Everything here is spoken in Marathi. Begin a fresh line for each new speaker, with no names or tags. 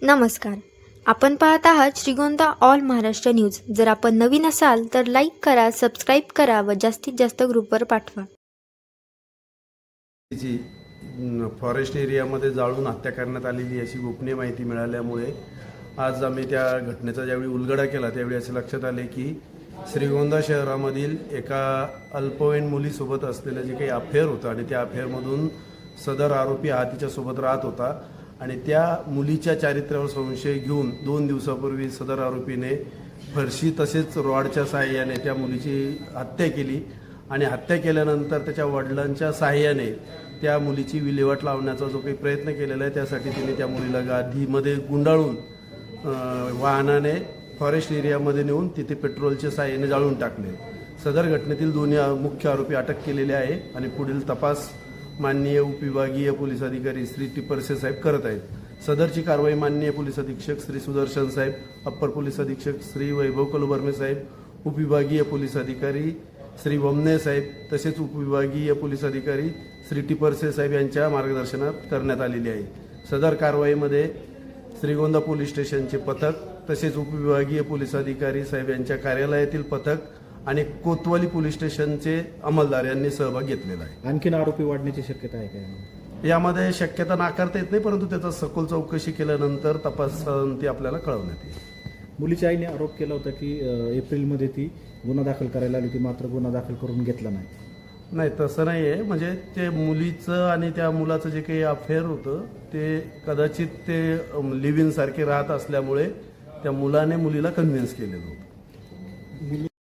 नमस्कार. आपण पाहत आहात श्रीगोंदा ऑल महाराष्ट्र न्यूज. जर आपण नवीन असाल तर लाईक करा, सबस्क्राईब करा व जास्तीत जास्त ग्रुपवर पाठवा.
फॉरेस्ट एरियामध्ये जाळून हत्या करण्यात आलेली अशी गोपनीय माहिती मिळाल्यामुळे आज आम्ही त्या घटनेचा ज्यावेळी उलगडा केला त्यावेळी असे लक्षात आले की श्रीगोंदा शहरामधील एका अल्पवयीन मुलीसोबत असलेलं जे काही अफेअर होतं आणि त्या अफेअरमधून सदर आरोपी हा तिच्यासोबत राहत होता आणि त्या मुलीच्या चारित्र्यावर संशय घेऊन 2 दिवसापूर्वी सदर आरोपीने फरशी तसेच रॉडच्या साहाय्याने त्या मुलीची हत्या केली आणि हत्या केल्यानंतर त्याच्या वडिलांच्या साहाय्याने त्या मुलीची विल्हेवाट लावण्याचा जो काही प्रयत्न केलेला आहे त्यासाठी तिने त्या मुलीला गादीमध्ये गुंडाळून वाहनाने फॉरेस्ट एरियामध्ये नेऊन तिथे पेट्रोलच्या साहाय्याने जाळून टाकले. सदर घटनेतील दोन्ही मुख्य आरोपी अटक केलेले आहे आणि पुढील तपास माननीय उपविभागीय पोलीस अधिकारी श्री टिपरसे साहेब करत आहेत. सदरची कारवाई माननीय पोलीस अधीक्षक श्री सुदर्शन साहेब, अप्पर पोलीस अधीक्षक श्री वैभव कलुबर्मे साहेब, उपविभागीय पोलीस अधिकारी श्री वमने साहेब तसेच उपविभागीय पोलीस अधिकारी श्री टिपरसे साहेब यांच्या मार्गदर्शनात करण्यात आलेली आहे. सदर कारवाईमध्ये श्रीगोंदा पोलीस स्टेशनचे पथक तसेच उपविभागीय पोलीस अधिकारी साहेब यांच्या कार्यालयातील पथक आणि कोतवाली पोलीस स्टेशनचे अंमलदार यांनी सहभाग घेतलेला आहे.
आणखीन आरोपी वाढण्याची शक्यता आहे काय?
यामध्ये शक्यता नाकारता येत नाही, परंतु त्याचा सखोल चौकशी केल्यानंतर तपासांती आपल्याला कळवण्यात येईल.
मुलीच्या आईने आरोप केला होता की एप्रिलमध्ये ती गुन्हा दाखल करायला आली होती, मात्र गुन्हा दाखल करून घेतला
नाही. तसं नाही आहे. म्हणजे ते मुलीचं आणि त्या मुलाचं जे काही अफेअर होतं ते कदाचित ते लिव्ह इन सारखे राहत असल्यामुळे त्या मुलाने मुलीला कन्व्हिन्स केलेलं होतं.